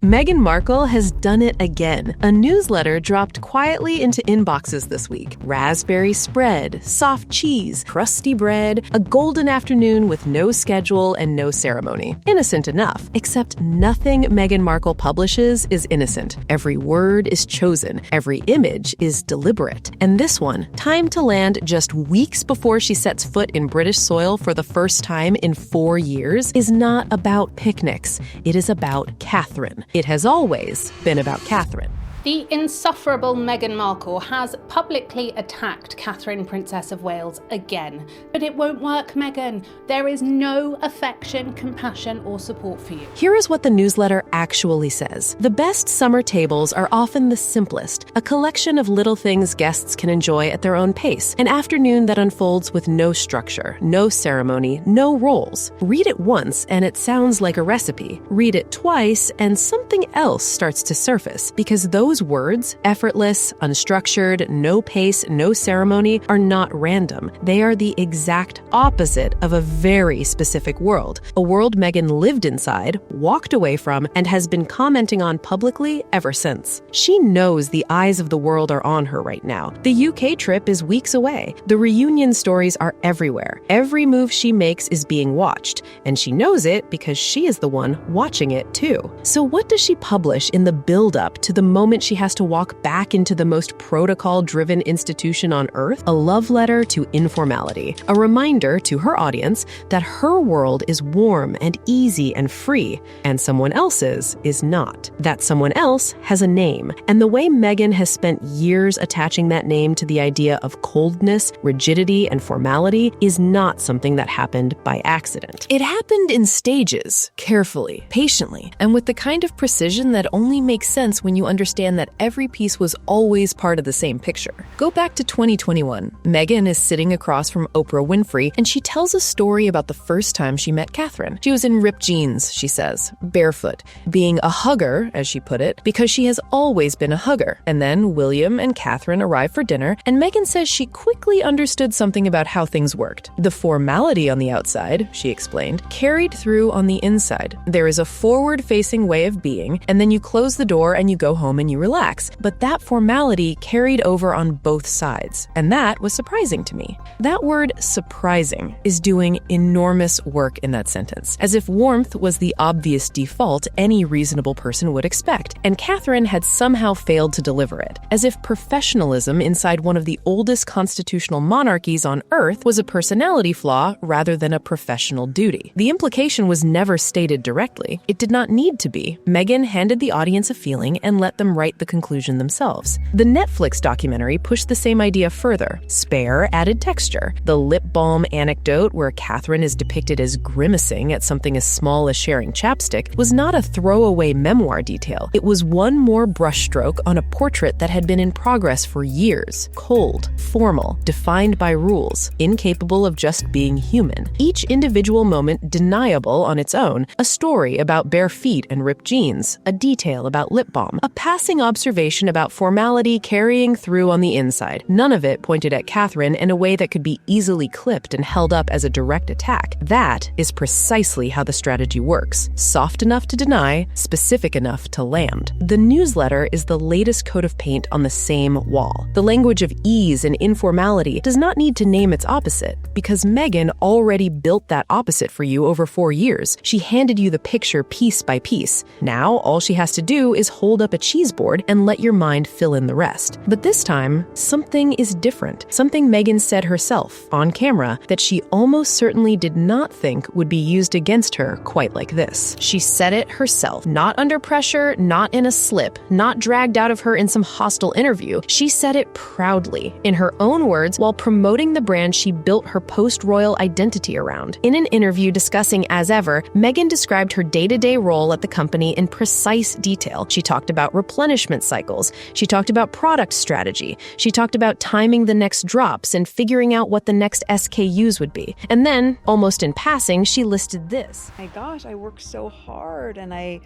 Meghan Markle has done it again. A newsletter dropped quietly into inboxes this week. Raspberry spread, soft cheese, crusty bread, a golden afternoon with no schedule and no ceremony. Innocent enough, except nothing Meghan Markle publishes is innocent. Every word is chosen. Every image is deliberate. And this one, timed to land just weeks before she sets foot in British soil for the first time in 4 years, is not about picnics. It is about Catherine. It has always been about Catherine. The insufferable Meghan Markle has publicly attacked Catherine, Princess of Wales, again. But it won't work, Meghan. There is no affection, compassion, or support for you. Here is what the newsletter actually says. The best summer tables are often the simplest, a collection of little things guests can enjoy at their own pace, an afternoon that unfolds with no structure, no ceremony, no roles. Read it once and it sounds like a recipe. Read it twice and something else starts to surface, because those words, effortless, unstructured, no pace, no ceremony, are not random. They are the exact opposite of a very specific world, a world Meghan lived inside, walked away from, and has been commenting on publicly ever since. She knows the eyes of the world are on her right now. The UK trip is weeks away. The reunion stories are everywhere. Every move she makes is being watched, and she knows it because she is the one watching it too. So what does she publish in the build-up to the moment she has to walk back into the most protocol-driven institution on Earth? A love letter to informality, a reminder to her audience that her world is warm and easy and free, and someone else's is not. That someone else has a name, and the way Meghan has spent years attaching that name to the idea of coldness, rigidity, and formality is not something that happened by accident. It happened in stages, carefully, patiently, and with the kind of precision that only makes sense when you understand that every piece was always part of the same picture. Go back to 2021. Meghan is sitting across from Oprah Winfrey, and she tells a story about the first time she met Catherine. She was in ripped jeans, she says, barefoot, being a hugger, as she put it, because she has always been a hugger. And then William and Catherine arrive for dinner, and Meghan says she quickly understood something about how things worked. The formality on the outside, she explained, carried through on the inside. There is a forward-facing way of being, and then you close the door and you go home and you relax. But that formality carried over on both sides, and that was surprising to me. That word surprising is doing enormous work in that sentence, as if warmth was the obvious default any reasonable person would expect, and Catherine had somehow failed to deliver it, as if professionalism inside one of the oldest constitutional monarchies on Earth was a personality flaw rather than a professional duty. The implication was never stated directly. It did not need to be. Meghan handed the audience a feeling and let them write the conclusion themselves. The Netflix documentary pushed the same idea further. Spare added texture. The lip balm anecdote, where Catherine is depicted as grimacing at something as small as sharing chapstick, was not a throwaway memoir detail. It was one more brushstroke on a portrait that had been in progress for years. Cold, formal, defined by rules, incapable of just being human. Each individual moment deniable on its own, a story about bare feet and ripped jeans, a detail about lip balm, a passing observation about formality carrying through on the inside. None of it pointed at Catherine in a way that could be easily clipped and held up as a direct attack. That is precisely how the strategy works. Soft enough to deny, specific enough to land. The newsletter is the latest coat of paint on the same wall. The language of ease and informality does not need to name its opposite, because Meghan already built that opposite for you over 4 years. She handed you the picture piece by piece. Now, all she has to do is hold up a cheese board and let your mind fill in the rest. But this time, something is different. Something Meghan said herself, on camera, that she almost certainly did not think would be used against her quite like this. She said it herself, not under pressure, not in a slip, not dragged out of her in some hostile interview. She said it proudly, in her own words, while promoting the brand she built her post-royal identity around. In an interview discussing As Ever, Meghan described her day-to-day role at the company in precise detail. She talked about replenishment cycles. She talked about product strategy. She talked about timing the next drops and figuring out what the next SKUs would be. And then, almost in passing, she listed this. My gosh, I work so hard, and I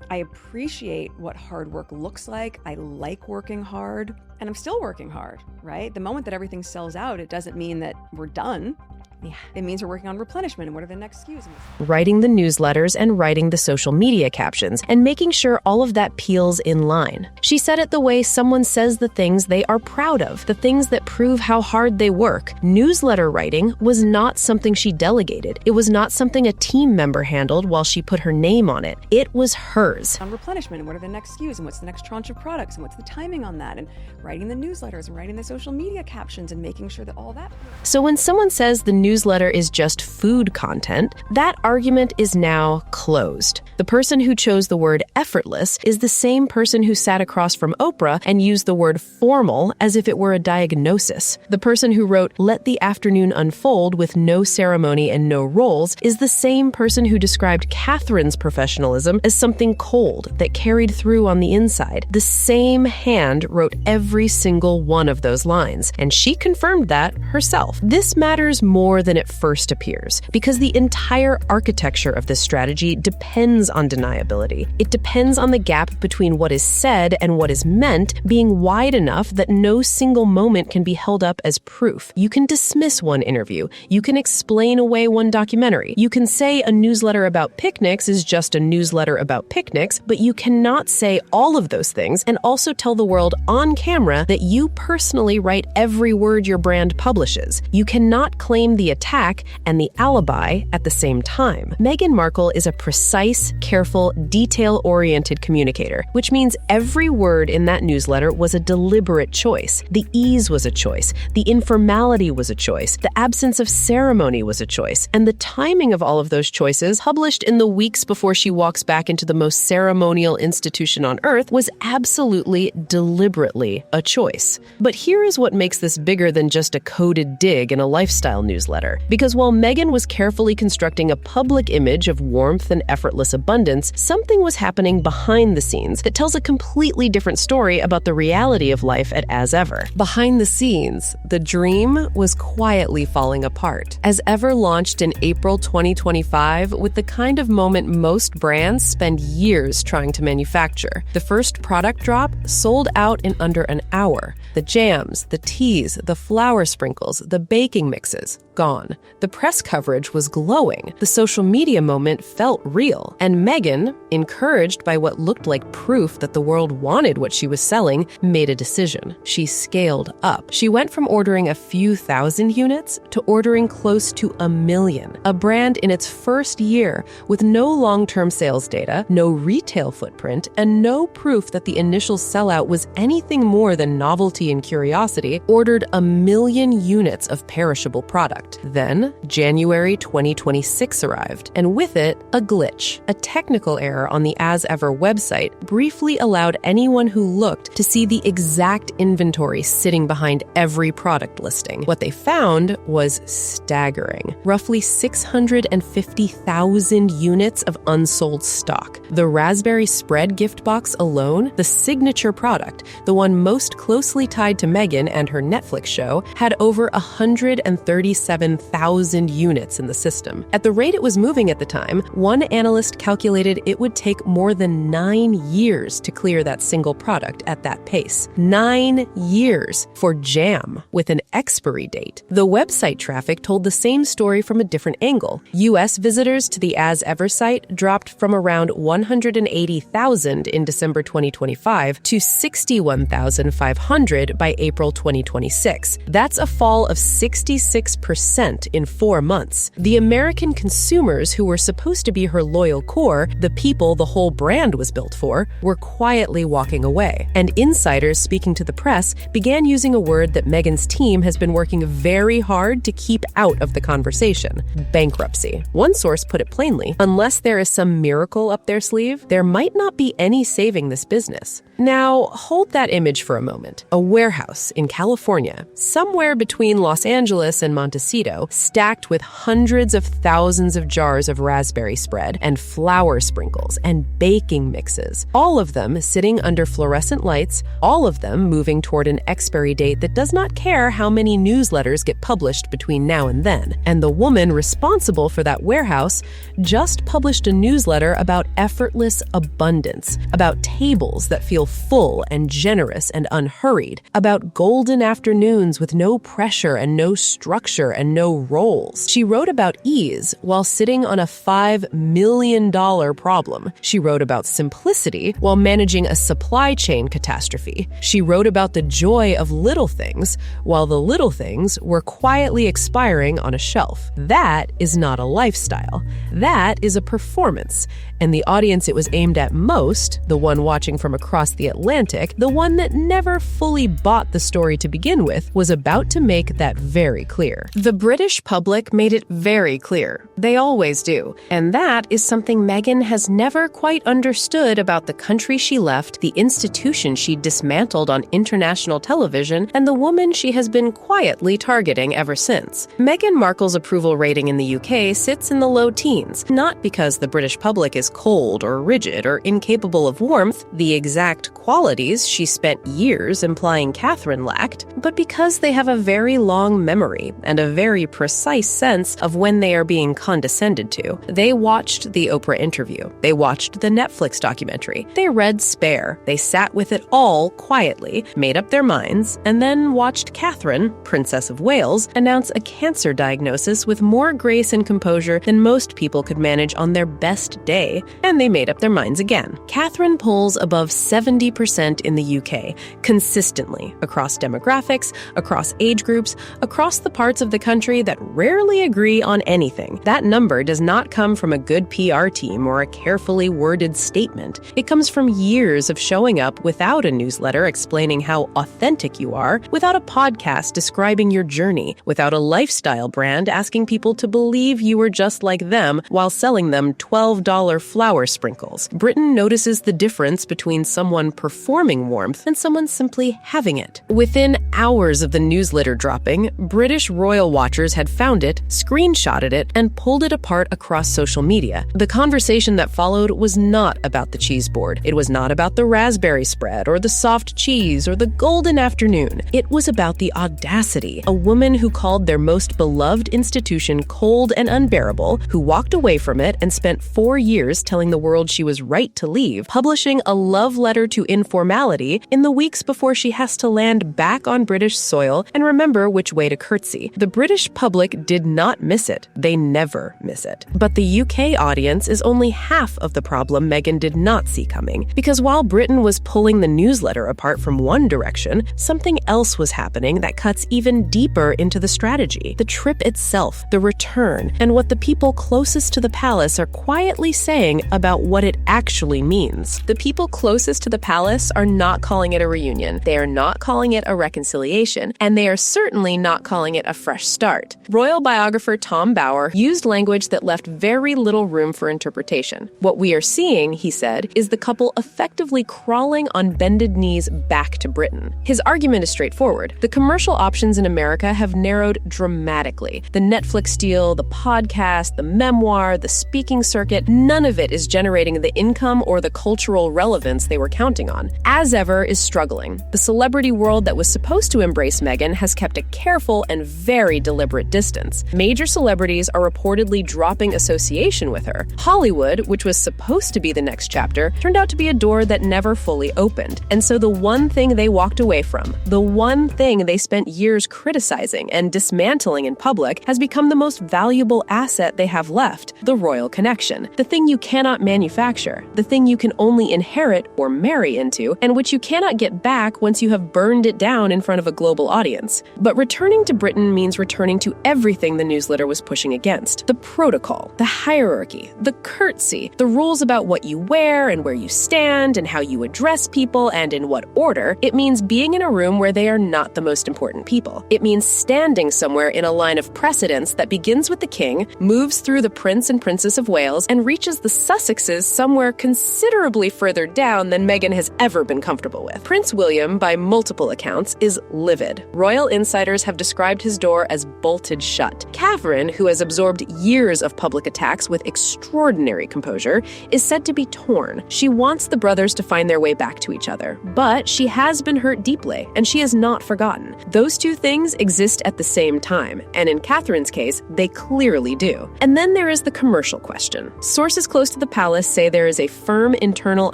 appreciate what hard work looks like. I like working hard, and I'm still working hard, right? The moment that everything sells out, it doesn't mean that we're done. Yeah, it means we're working on replenishment and what are the next SKUs. Writing the newsletters and writing the social media captions and making sure all of that peels in line. She said it the way someone says the things they are proud of, the things that prove how hard they work. Newsletter writing was not something she delegated. It was not something a team member handled while she put her name on it. It was hers. On replenishment and what are the next SKUs and what's the next tranche of products and what's the timing on that, and writing the newsletters and writing the social media captions and making sure that all that. So when someone says the newsletter is just food content, that argument is now closed. The person who chose the word effortless is the same person who sat across from Oprah and used the word formal as if it were a diagnosis. The person who wrote, "Let the afternoon unfold with no ceremony and no roles," is the same person who described Catherine's professionalism as something cold that carried through on the inside. The same hand wrote every single one of those lines, and she confirmed that herself. This matters more than it first appears, because the entire architecture of this strategy depends on deniability. It depends on the gap between what is said and what is meant being wide enough that no single moment can be held up as proof. You can dismiss one interview. You can explain away one documentary. You can say a newsletter about picnics is just a newsletter about picnics, but you cannot say all of those things and also tell the world on camera that you personally write every word your brand publishes. You cannot claim the attack and the alibi at the same time. Meghan Markle is a precise, careful, detail-oriented communicator, which means every word in that newsletter was a deliberate choice. The ease was a choice. The informality was a choice. The absence of ceremony was a choice. And the timing of all of those choices, published in the weeks before she walks back into the most ceremonial institution on earth, was absolutely, deliberately a choice. But here is what makes this bigger than just a coded dig in a lifestyle newsletter. Because while Meghan was carefully constructing a public image of warmth and effortless abundance, something was happening behind the scenes that tells a completely different story about the reality of life at As Ever. Behind the scenes, the dream was quietly falling apart. As Ever launched in April 2025 with the kind of moment most brands spend years trying to manufacture. The first product drop sold out in under an hour. The jams, the teas, the flour sprinkles, the baking mixes, gone. The press coverage was glowing. The social media moment felt real. And Meghan, encouraged by what looked like proof that the world wanted what she was selling, made a decision. She scaled up. She went from ordering a few thousand units to ordering close to 1 million. A brand in its first year with no long-term sales data, no retail footprint, and no proof that the initial sellout was anything more than novelty and curiosity, ordered 1 million units of perishable product. Then, January 2026 arrived, and with it, a glitch. A technical error on the As Ever website briefly allowed anyone who looked to see the exact inventory sitting behind every product listing. What they found was staggering. Roughly 650,000 units of unsold stock. The raspberry spread gift box alone, the signature product, the one most closely tied to Meghan and her Netflix show, had over 137,000 units in the system. At the rate it was moving at the time, one analyst calculated it would take more than 9 years to clear that single product at that pace. 9 years for jam with an expiry date. The website traffic told the same story from a different angle. U.S. visitors to the As Ever site dropped from around 180,000 in December 2025 to 61,500 by April 2026. That's a fall of 66% in 4 months. The American consumers who were supposed to be her loyal core, the people the whole brand was built for, were quietly walking away. And insiders speaking to the press began using a word that Meghan's team has been working very hard to keep out of the conversation: bankruptcy. One source put it plainly: unless there is some miracle up their sleeve, there might not be any saving this business. Now, hold that image for a moment. A warehouse in California, somewhere between Los Angeles and Montecito, stacked with hundreds of thousands of jars of raspberry spread and flour sprinkles and baking mixes, all of them sitting under fluorescent lights, all of them moving toward an expiry date that does not care how many newsletters get published between now and then. And the woman responsible for that warehouse just published a newsletter about effortless abundance, about tables that feel full and generous and unhurried, about golden afternoons with no pressure and no structure and no roles. She wrote about ease while sitting on a $5 million problem. She wrote about simplicity while managing a supply chain catastrophe. She wrote about the joy of little things while the little things were quietly expiring on a shelf. That is not a lifestyle. That is a performance. And the audience it was aimed at most, the one watching from across the Atlantic, the one that never fully bought the story to begin with, was about to make that very clear. The British public made it very clear. They always do. And that is something Meghan has never quite understood about the country she left, the institution she dismantled on international television, and the woman she has been quietly targeting ever since. Meghan Markle's approval rating in the UK sits in the low teens, not because the British public is cold or rigid or incapable of warmth, the exact qualities she spent years implying Catherine lacked, but because they have a very long memory and a very precise sense of when they are being condescended to. They watched the Oprah interview. They watched the Netflix documentary. They read Spare. They sat with it all quietly, made up their minds, and then watched Catherine, Princess of Wales, announce a cancer diagnosis with more grace and composure than most people could manage on their best day. And they made up their minds again. Catherine polls above 70% in the UK, consistently, across demographics, across age groups, across the parts of the country that rarely agree on anything. That number does not come from a good PR team or a carefully worded statement. It comes from years of showing up without a newsletter explaining how authentic you are, without a podcast describing your journey, without a lifestyle brand asking people to believe you were just like them while selling them $12 flour sprinkles. Britain notices the difference between someone performing warmth and someone simply having it. Within hours of the newsletter dropping, British royal watchers had found it, screenshotted it, and pulled it apart across social media. The conversation that followed was not about the cheese board. It was not about the raspberry spread or the soft cheese or the golden afternoon. It was about the audacity. A woman who called their most beloved institution cold and unbearable, who walked away from it and spent 4 years telling the world she was right to leave, publishing a love letter to informality in the weeks before she has to land back on British soil and remember which way to curtsy. The British public did not miss it. They never miss it. But the UK audience is only half of the problem Meghan did not see coming. Because while Britain was pulling the newsletter apart from one direction, something else was happening that cuts even deeper into the strategy. The trip itself, the return, and what the people closest to the palace are quietly saying about what it actually means. The people closest to the palace are not calling it a reunion. They are not calling it a reconciliation, and they are certainly not calling it a fresh start. Royal biographer Tom Bower used language that left very little room for interpretation. What we are seeing, he said, is the couple effectively crawling on bended knees back to Britain. His argument is straightforward. The commercial options in America have narrowed dramatically. The Netflix deal, the podcast, the memoir, the speaking circuit, none of it is generating the income or the cultural relevance they were counting on. As Ever is struggling. The celebrity world that was supposed to embrace Meghan has kept a careful and very deliberate distance. Major celebrities are reportedly dropping association with her. Hollywood, which was supposed to be the next chapter, turned out to be a door that never fully opened. And so the one thing they walked away from, the one thing they spent years criticizing and dismantling in public, has become the most valuable asset they have left, the royal connection. The thing you cannot manufacture, the thing you can only inherit or marry into, and which you cannot get back once you have burned it down in front of a global audience. But returning to Britain means returning to everything the newsletter was pushing against. The protocol, the hierarchy, the curtsy, the rules about what you wear and where you stand and how you address people and in what order. It means being in a room where they are not the most important people. It means standing somewhere in a line of precedence that begins with the king, moves through the Prince and Princess of Wales, and reaches the Sussexes somewhere considerably further down than Meghan has ever been comfortable with. Prince William, by multiple accounts, is livid. Royal insiders have described his door as bolted shut. Catherine, who has absorbed years of public attacks with extraordinary composure, is said to be torn. She wants the brothers to find their way back to each other, but she has been hurt deeply, and she has not forgotten. Those two things exist at the same time, and in Catherine's case, they clearly do. And then there is the commercial question. Sources close to the palace say there is a firm internal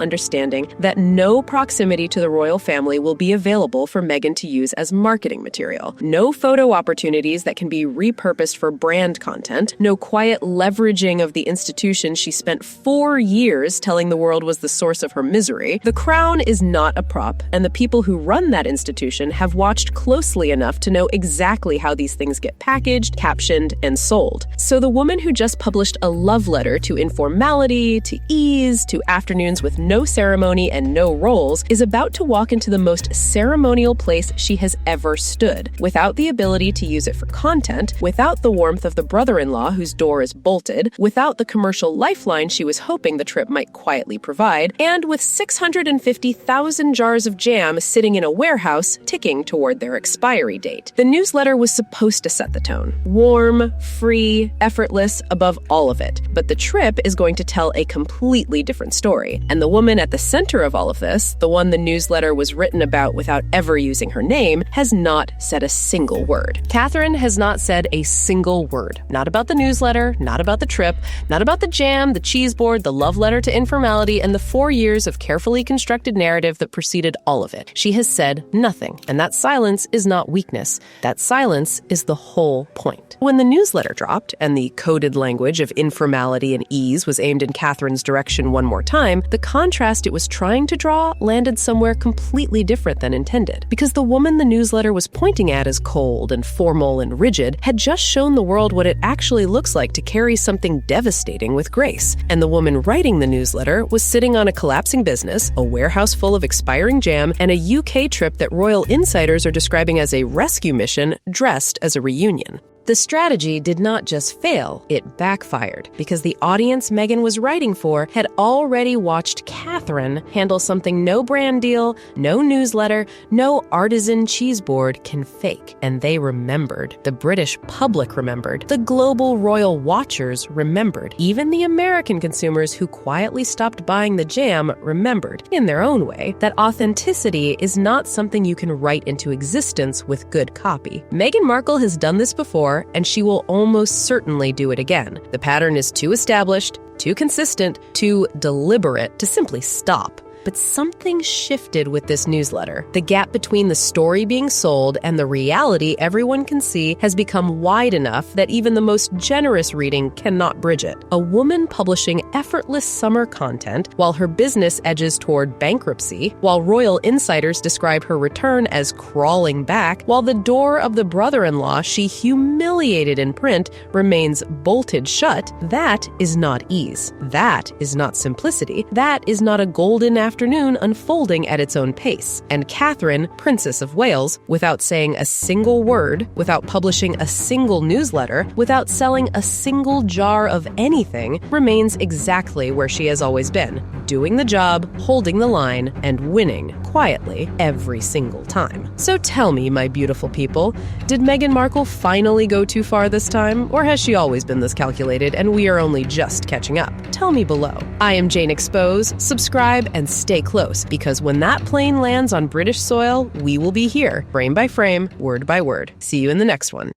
understanding that no proximity to the royal family will be available for Meghan to use as marketing material. No photo opportunities that can be repurposed for brand content. No quiet leveraging of the institution she spent 4 years telling the world was the source of her misery. The crown is not a prop, and the people who run that institution have watched closely enough to know exactly how these things get packaged, captioned, and sold. So the woman who just published a love letter to informality, to ease, to afternoons with no ceremony and no roles is about to walk into the most ceremonial place she has ever stood, without the ability to use it for content, without the warmth of the brother-in-law whose door is bolted, without the commercial lifeline she was hoping the trip might quietly provide, and with 650,000 jars of jam sitting in a warehouse ticking toward their expiry date. The newsletter was supposed to set the tone. Warm, free, effortless, above all of it. But the trip is going to tell a completely different story. And the woman at the center of all of this, the one the newsletter was written about without ever using her name, has not said a single word. Catherine has not said a single word. Not about the newsletter, not about the trip, not about the jam, the cheese board, the love letter to informality, and the 4 years of carefully constructed narrative that preceded all of it. She has said nothing, and that silence is not weakness. That silence is the whole point. When the newsletter dropped, and the coded language of informality and ease was aimed in Catherine's direction one more time, the contrast it was trying to draw landed somewhere completely different than intended. Because the woman the newsletter was pointing at as cold and formal and rigid had just shown the world what it actually looks like to carry something devastating with grace. And the woman writing the newsletter was sitting on a collapsing business, a warehouse full of expiring jam, and a UK trip that royal insiders are describing as a rescue mission dressed as a reunion. The strategy did not just fail, it backfired, because the audience Meghan was writing for had already watched Catherine handle something no brand deal, no newsletter, no artisan cheese board can fake. And they remembered. The British public remembered. The global royal watchers remembered. Even the American consumers who quietly stopped buying the jam remembered, in their own way, that authenticity is not something you can write into existence with good copy. Meghan Markle has done this before, and she will almost certainly do it again. The pattern is too established, too consistent, too deliberate to simply stop. But something shifted with this newsletter. The gap between the story being sold and the reality everyone can see has become wide enough that even the most generous reading cannot bridge it. A woman publishing effortless summer content while her business edges toward bankruptcy, while royal insiders describe her return as crawling back, while the door of the brother-in-law she humiliated in print remains bolted shut, that is not ease. That is not simplicity. That is not a golden afternoon unfolding at its own pace. And Catherine, Princess of Wales, without saying a single word, without publishing a single newsletter, without selling a single jar of anything, remains exactly where she has always been, doing the job, holding the line, and winning quietly every single time. So tell me, my beautiful people, did Meghan Markle finally go too far this time, or has she always been this calculated and we are only just catching up? Tell me below. I am Jane Expose. Subscribe and stay close, because when that plane lands on British soil, we will be here, frame by frame, word by word. See you in the next one.